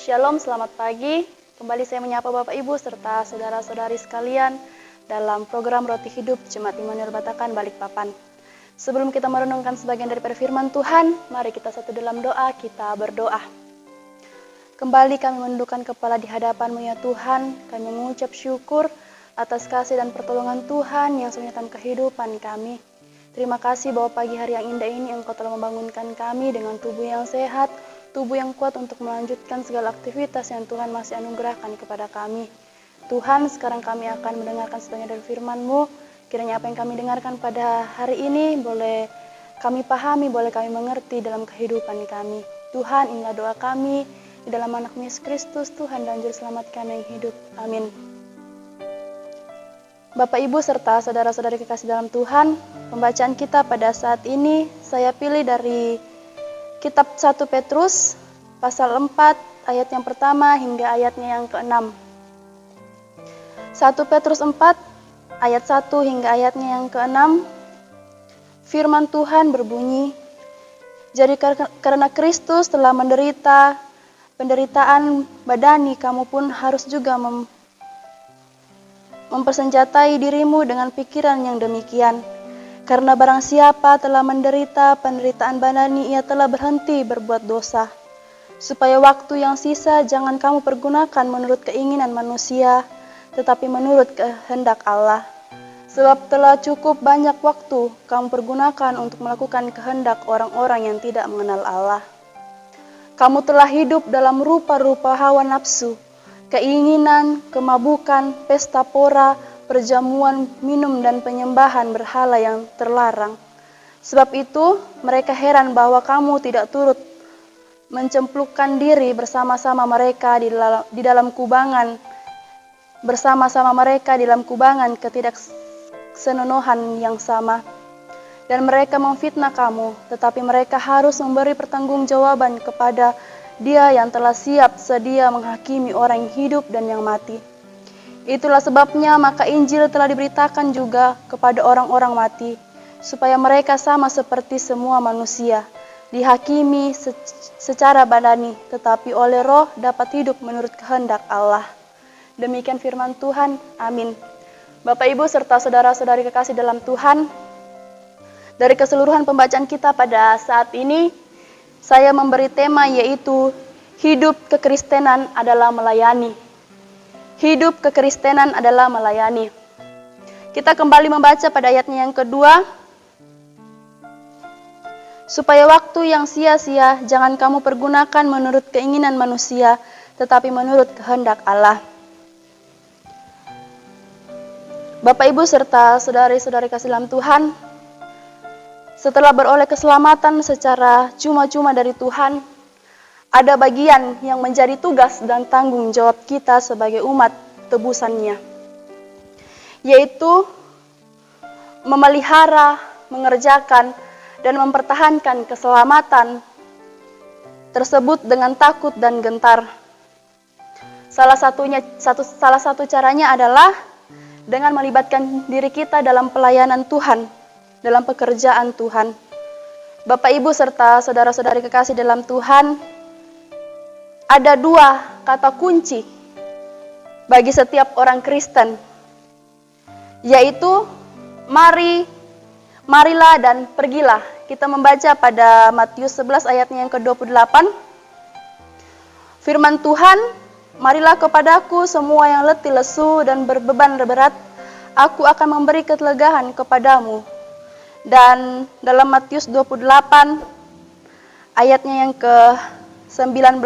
Shalom, selamat pagi. Kembali saya menyapa Bapak Ibu serta saudara-saudari sekalian dalam program Roti Hidup Jemaat Immanuel Batakan Balikpapan. Sebelum kita merenungkan sebagian dari firman Tuhan, mari kita satu dalam doa, kita berdoa. Kembali kami menundukkan kepala di hadapan-Mu ya Tuhan, kami mengucap syukur atas kasih dan pertolongan Tuhan yang menyertai kehidupan kami. Terima kasih bahwa pagi hari yang indah ini Engkau telah membangunkan kami dengan tubuh yang sehat, tubuh yang kuat untuk melanjutkan segala aktivitas yang Tuhan masih anugerahkan kepada kami. Tuhan, sekarang kami akan mendengarkan sebagian dari firman-Mu. Kiranya apa yang kami dengarkan pada hari ini boleh kami pahami, boleh kami mengerti dalam kehidupan kami. Tuhan, inilah doa kami di dalam anak Yesus Kristus, Tuhan dan Juru Selamat kami yang hidup. Amin. Bapak, Ibu, serta saudara-saudari kekasih dalam Tuhan, pembacaan kita pada saat ini saya pilih dari Kitab 1 Petrus pasal 4 ayat yang pertama hingga ayatnya yang ke-6. 1 Petrus 4 ayat 1 hingga ayatnya yang ke-6. Firman Tuhan berbunyi, "Jadi karena Kristus telah menderita penderitaan badani, kamu pun harus juga mempersenjatai dirimu dengan pikiran yang demikian. Karena barang siapa telah menderita penderitaan badani, ia telah berhenti berbuat dosa. Supaya waktu yang sisa jangan kamu pergunakan menurut keinginan manusia, tetapi menurut kehendak Allah. Sebab telah cukup banyak waktu kamu pergunakan untuk melakukan kehendak orang-orang yang tidak mengenal Allah. Kamu telah hidup dalam rupa-rupa hawa nafsu, keinginan, kemabukan, pesta pora, perjamuan, minum, dan penyembahan berhala yang terlarang. Sebab itu, mereka heran bahwa kamu tidak turut mencemplukkan diri bersama-sama mereka di dalam kubangan ketidaksenonohan yang sama. Dan mereka memfitnah kamu, tetapi mereka harus memberi pertanggungjawaban kepada Dia yang telah siap sedia menghakimi orang yang hidup dan yang mati. Itulah sebabnya maka Injil telah diberitakan juga kepada orang-orang mati, supaya mereka sama seperti semua manusia, dihakimi secara badani, tetapi oleh roh dapat hidup menurut kehendak Allah." Demikian firman Tuhan, amin. Bapak, Ibu, serta saudara-saudari kekasih dalam Tuhan, dari keseluruhan pembacaan kita pada saat ini, saya memberi tema yaitu hidup kekristenan adalah melayani. Hidup kekristenan adalah melayani. Kita kembali membaca pada ayatnya yang kedua. Supaya waktu yang sia-sia jangan kamu pergunakan menurut keinginan manusia, tetapi menurut kehendak Allah. Bapak, Ibu, serta saudari-saudari kasih dalam Tuhan, setelah beroleh keselamatan secara cuma-cuma dari Tuhan, ada bagian yang menjadi tugas dan tanggung jawab kita sebagai umat tebusannya, yaitu memelihara, mengerjakan, dan mempertahankan keselamatan tersebut dengan takut dan gentar. Salah satu caranya adalah dengan melibatkan diri kita dalam pelayanan Tuhan, dalam pekerjaan Tuhan. Bapak, Ibu, serta saudara-saudari kekasih dalam Tuhan, ada dua kata kunci bagi setiap orang Kristen, yaitu marilah dan pergilah. Kita membaca pada Matius 11 ayatnya yang ke-28. Firman Tuhan, "Marilah kepadaku semua yang letih lesu dan berbeban berat, aku akan memberi kelegaan kepadamu." Dan dalam Matius 28 ayatnya yang ke-19,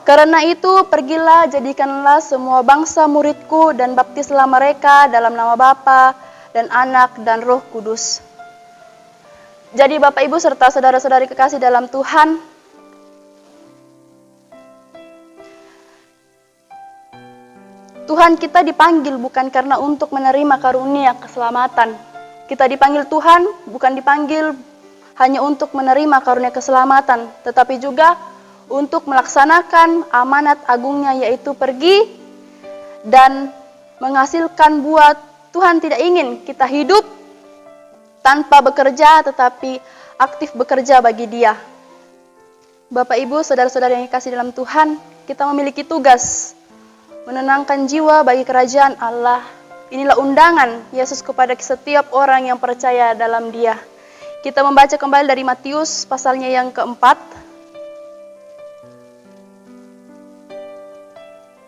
"Karena itu pergilah, jadikanlah semua bangsa muridku dan baptislah mereka dalam nama Bapa dan Anak dan Roh Kudus." Jadi Bapak, Ibu, serta saudara-saudari kekasih dalam Tuhan, Tuhan kita dipanggil bukan karena untuk menerima karunia keselamatan. Kita dipanggil Tuhan bukan dipanggil hanya untuk menerima karunia keselamatan, tetapi juga untuk melaksanakan amanat agungnya, yaitu pergi dan menghasilkan buah. Tuhan tidak ingin kita hidup tanpa bekerja, tetapi aktif bekerja bagi Dia. Bapak, Ibu, saudara-saudara yang dikasihi dalam Tuhan, kita memiliki tugas menenangkan jiwa bagi kerajaan Allah. Inilah undangan Yesus kepada setiap orang yang percaya dalam Dia. Kita membaca kembali dari Matius pasalnya yang keempat.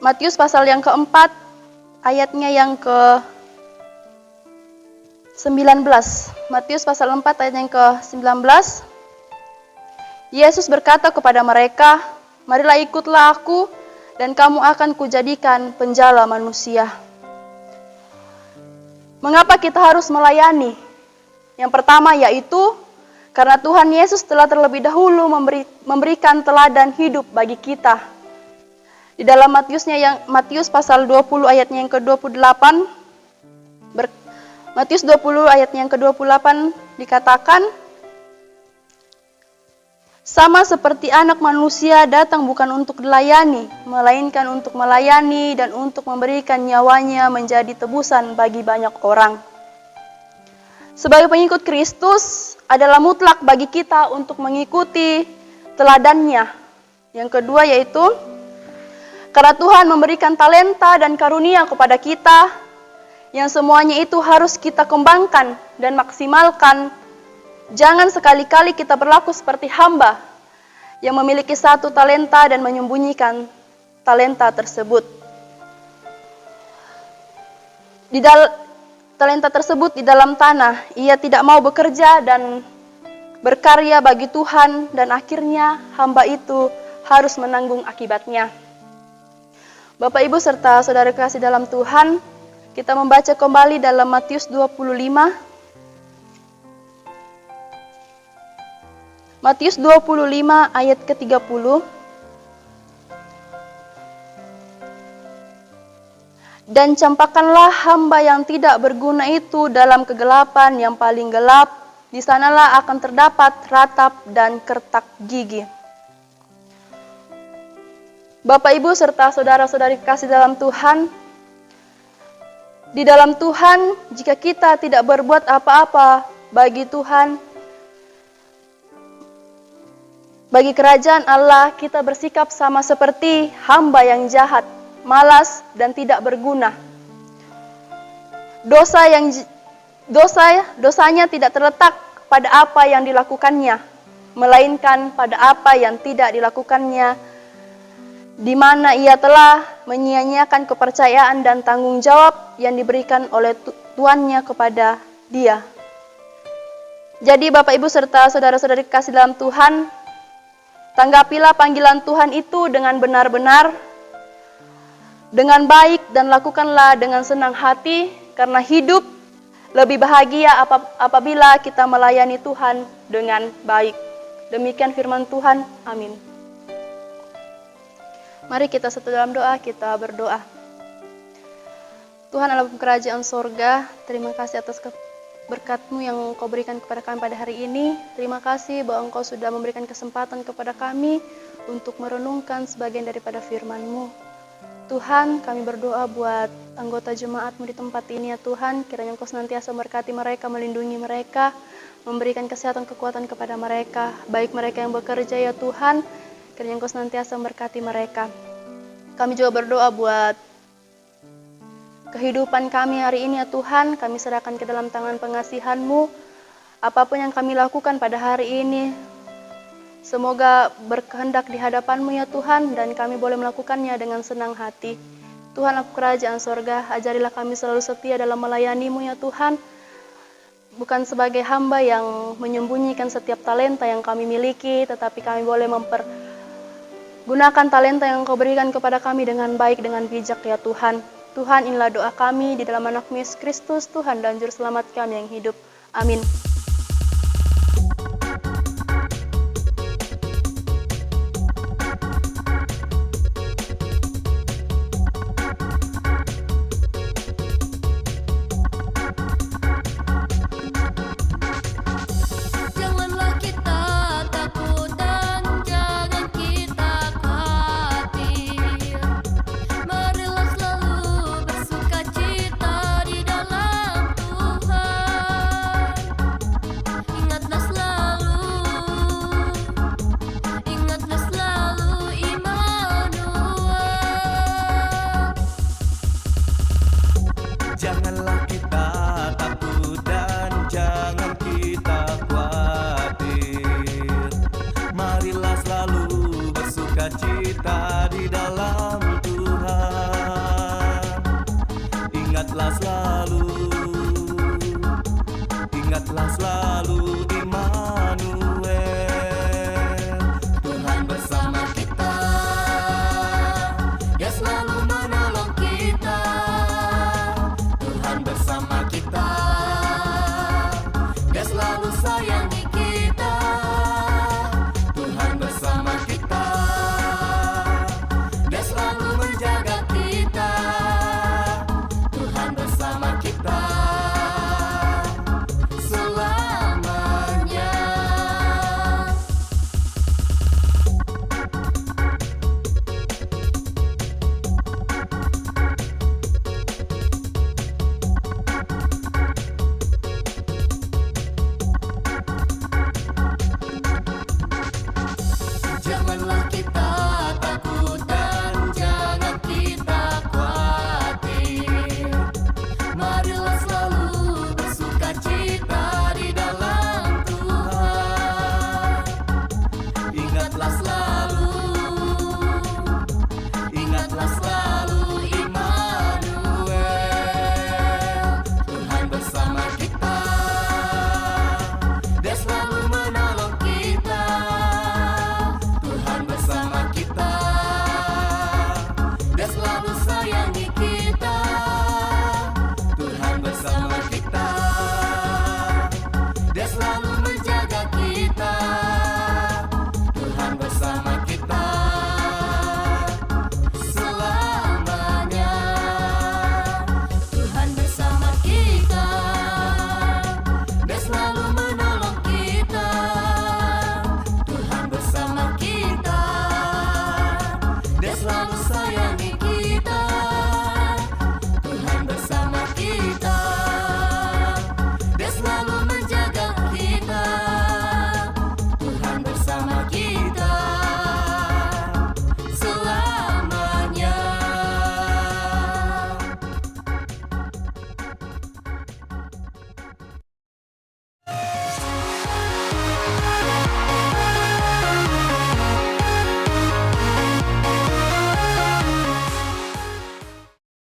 Matius pasal yang keempat, ayatnya yang ke-19. Matius pasal 4 ayat yang ke-19. Yesus berkata kepada mereka, "Marilah ikutlah aku, dan kamu akan kujadikan penjala manusia." Mengapa kita harus melayani? Yang pertama yaitu karena Tuhan Yesus telah terlebih dahulu memberikan teladan hidup bagi kita. Di dalam Matius pasal 20 ayatnya yang ke-28, Matius 20 ayatnya yang ke-28 dikatakan, "Sama seperti Anak Manusia datang bukan untuk dilayani, melainkan untuk melayani dan untuk memberikan nyawanya menjadi tebusan bagi banyak orang." Sebagai pengikut Kristus adalah mutlak bagi kita untuk mengikuti teladannya. Yang kedua yaitu, karena Tuhan memberikan talenta dan karunia kepada kita, yang semuanya itu harus kita kembangkan dan maksimalkan. Jangan sekali-kali kita berlaku seperti hamba yang memiliki satu talenta dan menyembunyikan talenta tersebut. Talenta tersebut di dalam tanah, ia tidak mau bekerja dan berkarya bagi Tuhan, dan akhirnya hamba itu harus menanggung akibatnya. Bapak, Ibu, serta saudara kasih dalam Tuhan, kita membaca kembali dalam Matius 25. Matius 25 ayat ke-30. "Dan campakkanlah hamba yang tidak berguna itu dalam kegelapan yang paling gelap, di sanalah akan terdapat ratap dan kertak gigi." Bapak, Ibu, serta saudara-saudari kasih dalam Tuhan, di dalam Tuhan, jika kita tidak berbuat apa-apa bagi Tuhan, bagi kerajaan Allah, kita bersikap sama seperti hamba yang jahat, malas, dan tidak berguna. Dosanya tidak terletak pada apa yang dilakukannya, melainkan pada apa yang tidak dilakukannya, di mana ia telah menyia-nyiakan kepercayaan dan tanggung jawab yang diberikan oleh tuannya kepada dia. Jadi Bapak, Ibu, serta saudara-saudari kasih dalam Tuhan, tanggapilah panggilan Tuhan itu dengan benar-benar, dengan baik, dan lakukanlah dengan senang hati, karena hidup lebih bahagia apabila kita melayani Tuhan dengan baik. Demikian firman Tuhan. Amin. Mari kita satu dalam doa, kita berdoa. Tuhan Allah kerajaan sorga, terima kasih atas berkat-Mu yang Engkau berikan kepada kami pada hari ini. Terima kasih bahwa Engkau sudah memberikan kesempatan kepada kami untuk merenungkan sebagian daripada firman-Mu. Tuhan, kami berdoa buat anggota jemaat-Mu di tempat ini ya Tuhan. Kiranya Engkau senantiasa memberkati mereka, melindungi mereka, memberikan kesehatan, kekuatan kepada mereka. Baik mereka yang bekerja ya Tuhan, kiranya Engkau senantiasa memberkati mereka. Kami juga berdoa buat kehidupan kami hari ini ya Tuhan, kami serahkan ke dalam tangan pengasihan-Mu. Apapun yang kami lakukan pada hari ini, semoga berkehendak di hadapan-Mu ya Tuhan, dan kami boleh melakukannya dengan senang hati. Tuhan aku kerajaan sorga, ajarilah kami selalu setia dalam melayani-Mu ya Tuhan, bukan sebagai hamba yang menyembunyikan setiap talenta yang kami miliki, tetapi kami boleh mempergunakan talenta yang Engkau berikan kepada kami dengan baik, dengan bijak ya Tuhan. Tuhan, inilah doa kami di dalam anak-Mu Yesus Kristus, Tuhan dan Juru Selamat kami yang hidup. Amin. semangatlah selalu.